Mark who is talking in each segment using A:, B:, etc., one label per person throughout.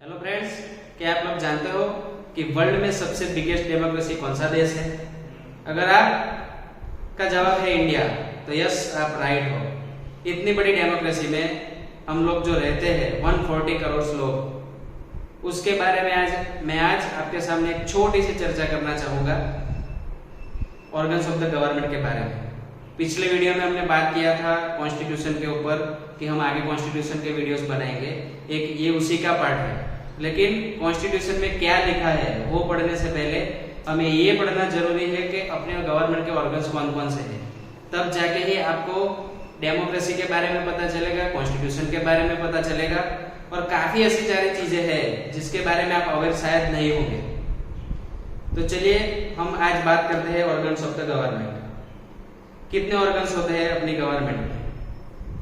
A: Hello friends, क्या आप लोग जानते हो कि वर्ल्ड में सबसे बिगेस्ट डेमोक्रेसी कौन सा देश है? अगर आप का जवाब है इंडिया, तो यस, आप राइट हो। इतनी बड़ी डेमोक्रेसी में हम लोग जो रहते हैं 140 करोड़ लोग, उसके बारे में मैं आज आपके सामने एक छोटी सी चर्चा करना चाहूंगा ऑर्गन्स ऑफ द गवर्नमेंट के बारे में। पिछले वीडियो में हमने बात किया था कॉन्स्टिट्यूशन के ऊपर कि हम आगे कॉन्स्टिट्यूशन के वीडियोस बनाएंगे, एक ये उसी का पार्ट है। लेकिन कॉन्स्टिट्यूशन में क्या लिखा है वो पढ़ने से पहले हमें ये पढ़ना जरूरी है कि अपने गवर्नमेंट के ऑर्गन्स कौन कौन से हैं, तब जाके ही आपको डेमोक्रेसी के बारे में पता चलेगा, कॉन्स्टिट्यूशन के बारे में पता चलेगा, और काफी ऐसी सारी चीजें हैं जिसके बारे में आप अवेयर शायद नहीं होंगे। तो चलिए हम आज बात करते हैं ऑर्गन्स ऑफ द गवर्नमेंट। कितने ऑर्गन्स होते हैं अपनी गवर्नमेंट में?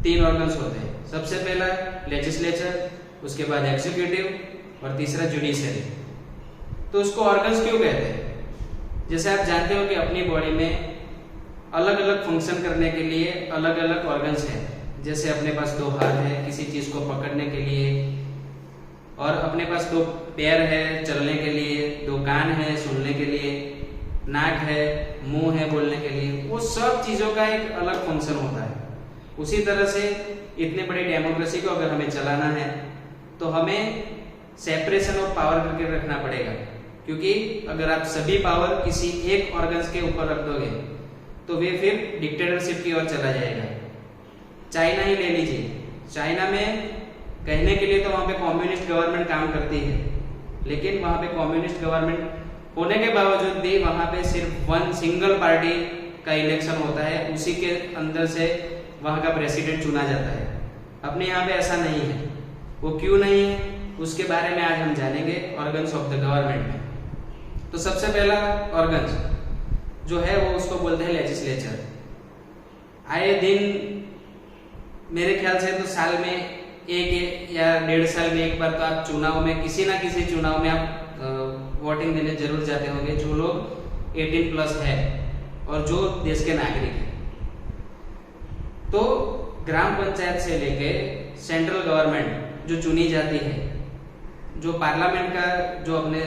A: 3 ऑर्गन्स होते हैं। सबसे पहला लेजिस्लेचर, उसके बाद एग्जीक्यूटिव और तीसरा जुडिशरी। तो उसको ऑर्गन्स क्यों कहते हैं? जैसे आप जानते हो कि अपनी बॉडी में अलग अलग फंक्शन करने के लिए अलग अलग ऑर्गन्स हैं। जैसे अपने पास 2 हाथ है किसी चीज को पकड़ने के लिए, और अपने पास 2 पैर है चलने के लिए, 2 कान है सुनने के लिए, नाक है, मुंह है बोलने के लिए। वो सब चीजों का एक अलग फंक्शन होता है। उसी तरह से इतनी बड़ी डेमोक्रेसी को अगर हमें चलाना है तो हमें सेपरेशन ऑफ पावर करके रखना पड़ेगा, क्योंकि अगर आप सभी पावर किसी एक ऑर्गन्स के ऊपर रख दोगे तो वे फिर डिक्टेटरशिप की ओर चला जाएगा। चाइना ही ले लीजिए। चाइना में कहने के लिए तो वहां पे कम्युनिस्ट गवर्नमेंट काम करती है, लेकिन वहां पे कम्युनिस्ट गवर्नमेंट होने के बावजूद भी वहां पे सिर्फ 1 सिंगल पार्टी का इलेक्शन होता है, उसी के अंदर से वहां का प्रेसिडेंट चुना जाता है। अपने यहाँ पे ऐसा नहीं है। वो क्यों नहीं है उसके बारे में आज हम जानेंगे ऑर्गन्स ऑफ द गवर्नमेंट में। तो सबसे पहला ऑर्गन्स जो है वो उसको बोलते हैं लेजिस्लेचर। आए दिन मेरे ख्याल से तो साल में एक या 1.5 साल में एक बार तो आप चुनाव में किसी ना किसी चुनाव में आप वोटिंग देने जरूर जाते होंगे, जो लोग 18 प्लस है और जो देश के नागरिक हैं। तो ग्राम पंचायत से लेके सेंट्रल गवर्नमेंट जो चुनी जाती है, जो पार्लियामेंट का जो अपने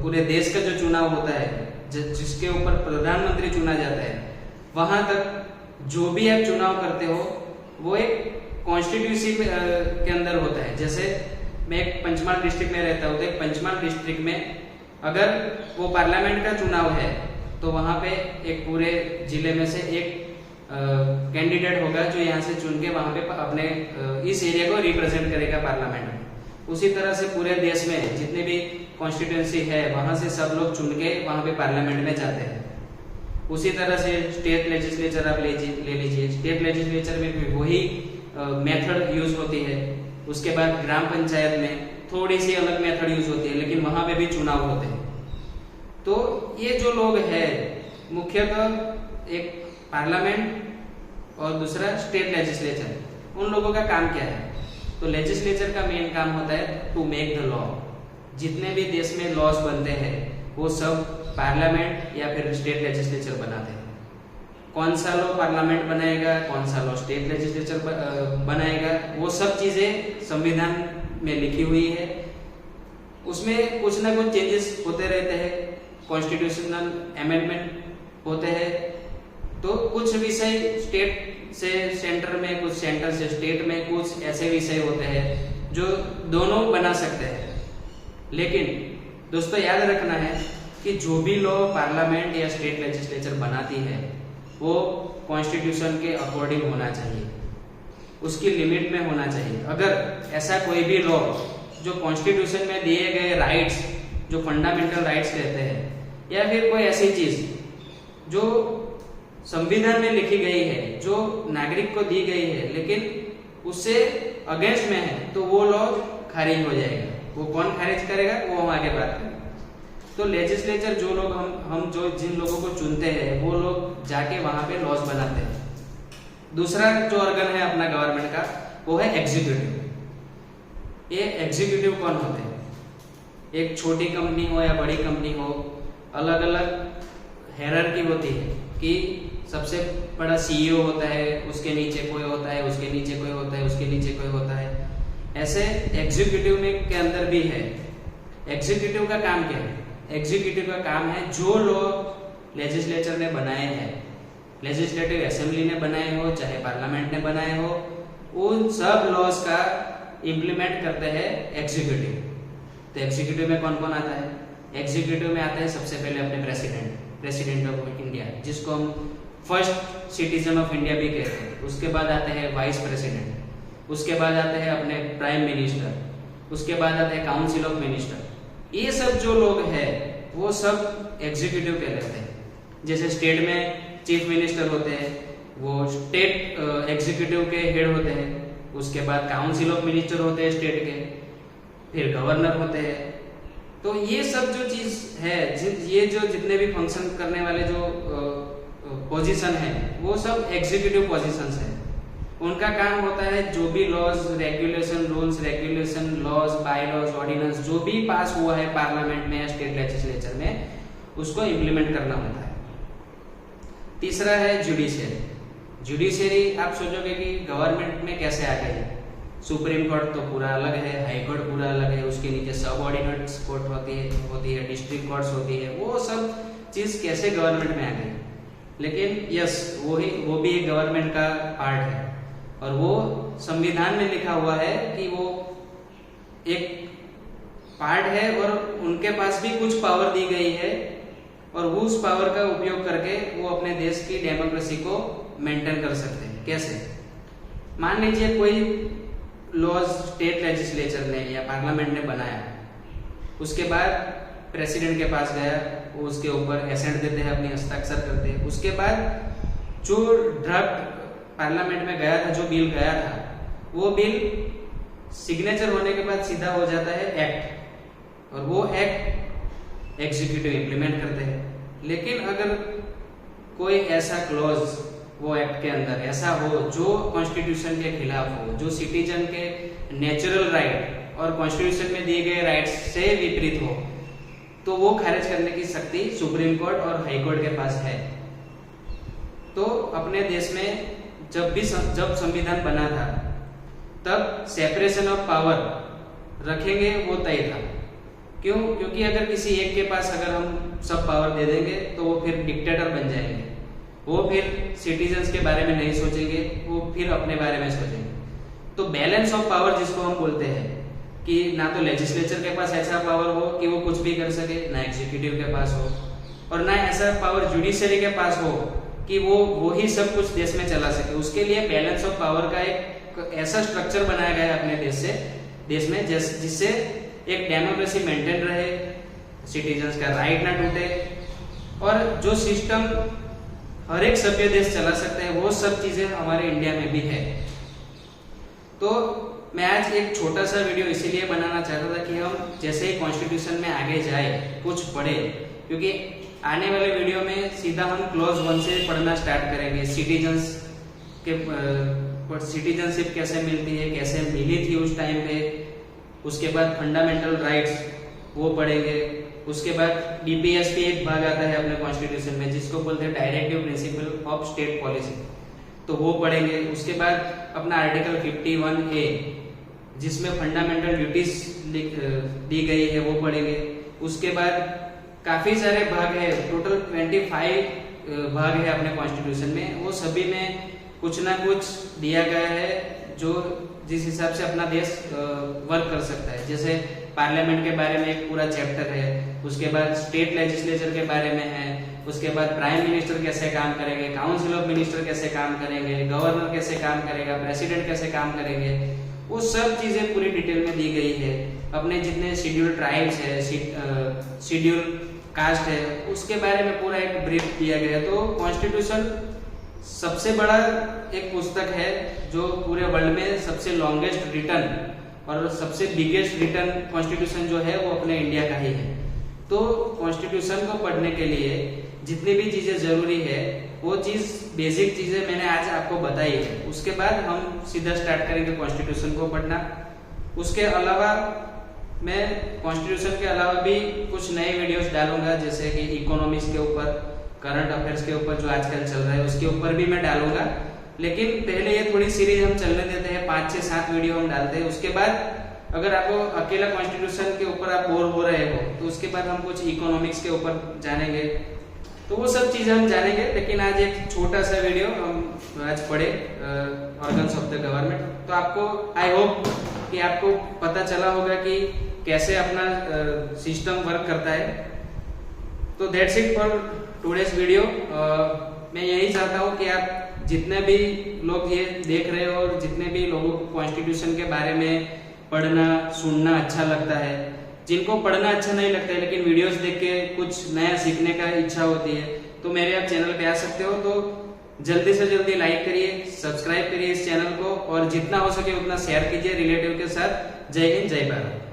A: पूरे देश का जो चुनाव होता है, जिसके ऊपर प्रधानमंत्री चुना जाता है, वहां तक जो भी आप चुनाव करते हो वो एक कॉन्स्टिट्यूंसी के अंदर होता है। जैसे मैं एक पंचमहाल डिस्ट्रिक्ट में रहता हूँ, तो एक पंचमहाल डिस्ट्रिक्ट में अगर वो पार्लियामेंट का चुनाव है तो वहां पे एक पूरे जिले में से एक कैंडिडेट होगा जो यहाँ से चुन के वहां पे अपने इस एरिया को रिप्रेजेंट करेगा पार्लियामेंट में। उसी तरह से पूरे देश में जितने भी कॉन्स्टिट्यूंसी है वहां से सब लोग चुन के वहां पे पार्लियामेंट में जाते हैं। उसी तरह से स्टेट लेजिस्लेचर आप ले लीजिए। स्टेट लेजिस्लेचर में भी वही मेथड यूज होती है। उसके बाद ग्राम पंचायत में थोड़ी सी अलग मेथड यूज होती है, लेकिन वहां पे भी चुनाव होते हैं। तो ये जो लोग हैं मुख्यतः एक पार्लियामेंट और दूसरा स्टेट लेजिस्लेचर, उन लोगों का काम क्या है? तो लेजिस्लेचर का मेन काम होता है टू मेक द लॉ। जितने भी देश में लॉज बनते हैं वो सब पार्लियामेंट या फिर स्टेट लेजिस्लेचर बनाते हैं। कौन सा लॉ पार्लियामेंट बनाएगा, कौन सा लॉ स्टेट लेजिस्लेचर बनाएगा, वो सब चीजें संविधान में लिखी हुई है। उसमें कुछ ना कुछ चेंजेस होते रहते हैं, कॉन्स्टिट्यूशनल अमेंडमेंट होते हैं। तो कुछ विषय स्टेट से सेंटर में, कुछ सेंटर से स्टेट में, कुछ ऐसे विषय होते हैं जो दोनों बना सकते हैं। लेकिन दोस्तों याद रखना है कि जो भी लॉ पार्लियामेंट या स्टेट लेजिस्लेचर बनाती है वो कॉन्स्टिट्यूशन के अकॉर्डिंग होना चाहिए, उसकी लिमिट में होना चाहिए। अगर ऐसा कोई भी लॉ जो कॉन्स्टिट्यूशन में दिए गए राइट्स, जो फंडामेंटल राइट्स कहते हैं, या फिर कोई ऐसी चीज जो संविधान में लिखी गई है, जो नागरिक को दी गई है, लेकिन उससे अगेंस्ट में है, तो वो लॉ खारिज हो जाएगा। वो कौन खारिज करेगा वो हम आगे बात करेंगे। तो लेजिस्लेचर जो लोग हम जो जिन लोगों को चुनते हैं वो लोग जाके वहां पे लॉज बनाते हैं। दूसरा जो ऑर्गन है अपना गवर्नमेंट का वो है एग्जीक्यूटिव। ये एग्जीक्यूटिव कौन होते हैं? एक छोटी कंपनी हो या बड़ी कंपनी हो, अलग अलग हायरार्की होती है कि सबसे बड़ा सीईओ होता है, उसके नीचे कोई होता है, उसके नीचे कोई होता है, उसके नीचे कोई होता है। ऐसे एग्जीक्यूटिव में के अंदर भी है। एग्जीक्यूटिव का काम क्या है? एग्जीक्यूटिव का काम है जो लॉ लेजिस्लेचर ने बनाए हैं, लेजिस्लेटिव असेंबली ने बनाए हो चाहे पार्लियामेंट ने बनाए हो, उन सब लॉज का इंप्लीमेंट करते हैं एग्जीक्यूटिव। तो एग्जीक्यूटिव में कौन कौन आता है? एग्जीक्यूटिव में आता है सबसे पहले अपने प्रेसिडेंट ऑफ इंडिया, जिसको हम फर्स्ट सिटीजन ऑफ इंडिया भी कहते हैं। उसके बाद आते हैं वाइस प्रेसिडेंट, उसके बाद आते हैं अपने प्राइम मिनिस्टर, उसके बाद आते हैं काउंसिल ऑफ मिनिस्टर। ये सब जो लोग हैं वो सब एग्जीक्यूटिव कहलाते हैं। जैसे स्टेट में चीफ मिनिस्टर होते हैं, वो स्टेट एग्जीक्यूटिव के हेड होते हैं। उसके बाद काउंसिल ऑफ मिनिस्टर होते हैं स्टेट के, फिर गवर्नर होते हैं। तो ये सब जो चीज है, ये जो जितने भी फंक्शन करने वाले जो पोजीशन है वो सब एग्जीक्यूटिव पोजीशंस हैं। उनका काम होता है जो भी laws regulation, rules regulation, laws, by laws, ordinance जो भी पास हुआ है पार्लियामेंट में या स्टेट लेजिस्लेचर में, उसको इम्प्लीमेंट करना होता है। तीसरा है जुडिशियरी। जुडिशियरी आप सोचोगे कि गवर्नमेंट में कैसे आ गई? सुप्रीम कोर्ट तो पूरा अलग है, हाई कोर्ट पूरा अलग है, उसके नीचे सब ऑर्डिनेट कोर्ट होती है, डिस्ट्रिक्ट कोर्ट्स होती है, वो सब चीज कैसे गवर्नमेंट में आ गई? लेकिन यस, वो भी एक गवर्नमेंट का पार्ट है और वो संविधान में लिखा हुआ है कि वो एक पार्ट है और उनके पास भी कुछ पावर दी गई है और वो उस पावर का उपयोग करके वो अपने देश की डेमोक्रेसी को मेंटेन कर सकते हैं। कैसे? मान लीजिए कोई लॉज स्टेट लेजिस्लेचर ने या पार्लियामेंट ने बनाया, उसके बाद प्रेसिडेंट के पास गया, वो उसके ऊपर एसेंट देते हैं, अपनी हस्ताक्षर करते हैं। उसके बाद जो ड्राफ्ट पार्लियामेंट में गया था, जो बिल गया था, वो बिल सिग्नेचर होने के बाद सीधा हो जाता है एक्ट, और वो एक्ट एग्जीक्यूटिव इंप्लीमेंट करते हैं। लेकिन अगर कोई ऐसा क्लॉज वो एक्ट के अंदर ऐसा हो जो कॉन्स्टिट्यूशन के खिलाफ हो, जो सिटीजन के नेचुरल राइट और कॉन्स्टिट्यूशन में दिए गए राइट्स से विपरीत हो, तो वो खारिज करने की शक्ति सुप्रीम कोर्ट और हाई कोर्ट के पास है। तो अपने देश में जब संविधान बना था तब सेपरेशन ऑफ पावर रखेंगे वो तय था। क्यों? क्योंकि अगर किसी एक के पास अगर हम सब पावर दे देंगे तो वो फिर डिक्टेटर बन जाएंगे, वो फिर सिटीजन्स के बारे में नहीं सोचेंगे, वो फिर अपने बारे में सोचेंगे। तो बैलेंस ऑफ पावर जिसको हम बोलते हैं कि ना तो लेजिस्लेचर के पास ऐसा पावर हो कि वो कुछ भी कर सके, ना एग्जीक्यूटिव के पास हो, और ना ऐसा पावर जुडिशरी के पास हो कि वो ही सब कुछ देश में चला सके। उसके लिए बैलेंस ऑफ पावर का एक ऐसा स्ट्रक्चर बनाया गया है अपने देश में जिससे एक डेमोक्रेसी मेंटेन रहे, सिटीजन्स का राइट ना टूटे, और जो सिस्टम हर एक सभ्य देश चला सकते हैं वो सब चीजें हमारे इंडिया में भी है। तो मैं आज एक छोटा सा वीडियो इसीलिए बनाना चाहता था कि हम जैसे ही कॉन्स्टिट्यूशन में आगे जाए कुछ पढ़े, क्योंकि आने वाले वीडियो में सीधा हम क्लॉज 1 से पढ़ना स्टार्ट करेंगे। सिटीजनशिप कैसे मिलती है, कैसे मिली थी उस टाइम पे, उसके बाद फंडामेंटल राइट्स वो पढ़ेंगे। उसके बाद डीपीएसपी एक भाग आता है अपने कॉन्स्टिट्यूशन में जिसको बोलते हैं directive principle of state policy, तो वो पढ़ेंगे। उसके बाद अपना आर्टिकल 51A जिसमें फंडामेंटल ड्यूटीज दी गई है वो पढ़ेंगे। उसके बाद काफी सारे भाग है, टोटल 25 भाग है अपने कॉन्स्टिट्यूशन में, वो सभी में कुछ ना कुछ दिया गया है जो जिस हिसाब से अपना देश वर्क कर सकता है। जैसे पार्लियामेंट के बारे में एक पूरा चैप्टर है, उसके बाद स्टेट लेजिस्लेचर के बारे में है, उसके बाद प्राइम मिनिस्टर कैसे काम करेंगे, काउंसिल ऑफ मिनिस्टर कैसे काम करेंगे, गवर्नर कैसे काम करेगा, प्रेसिडेंट कैसे काम करेंगे, वो सब चीजें पूरी डिटेल में दी गई है। अपने जितने शेड्यूल ट्राइब्स है, शेड्यूल कास्ट है, उसके बारे में पूरा एक ब्रीफ दिया गया है। तो कॉन्स्टिट्यूशन सबसे बड़ा एक पुस्तक है जो पूरे वर्ल्ड में सबसे लॉन्गेस्ट रिटन और सबसे बिगेस्ट रिटन कॉन्स्टिट्यूशन जो है वो अपने इंडिया का ही है। तो कॉन्स्टिट्यूशन को पढ़ने के लिए जितनी भी चीजें जरूरी है वो चीज बेसिक चीजें मैंने आज आपको बताई है। उसके बाद हम सीधा स्टार्ट करेंगे कॉन्स्टिट्यूशन को पढ़ना। उसके अलावा मैं कॉन्स्टिट्यूशन के अलावा भी कुछ नए वीडियोस डालूंगा, जैसे कि इकोनॉमिक्स के ऊपर, करंट अफेयर्स के ऊपर जो आजकल चल रहा है उसके ऊपर भी मैं डालूंगा। लेकिन पहले ये थोड़ी सीरीज हम चलने देते हैं, 5 6 7 वीडियो हम डालते हैं। उसके बाद अगर आपको अकेला कॉन्स्टिट्यूशन के ऊपर आप बोर हो रहे हो तो उसके बाद हम कुछ इकोनॉमिक्स के ऊपर जानेंगे, तो वो सब चीजें हम जानेंगे। लेकिन आज एक छोटा सा वीडियो हम आज पढ़े ऑर्गन्स ऑफ द गवर्नमेंट। तो आपको आई होप कि आपको पता चला होगा कि कैसे अपना सिस्टम वर्क करता है। तो that's it for today's video. मैं यही चाहता हूँ कि आप जितने भी लोग ये देख रहे हो और जितने भी लोगों को कॉन्स्टिट्यूशन के बारे में पढ़ना सुनना अच्छा लगता है, जिनको पढ़ना अच्छा नहीं लगता है लेकिन वीडियोस देख के कुछ नया सीखने का इच्छा होती है, तो मेरे आप चैनल पे आ सकते हो। तो जल्दी से जल्दी लाइक करिए, सब्सक्राइब करिए इस चैनल को और जितना हो सके उतना शेयर कीजिए रिलेटिव के साथ। जय हिंद, जय भारत।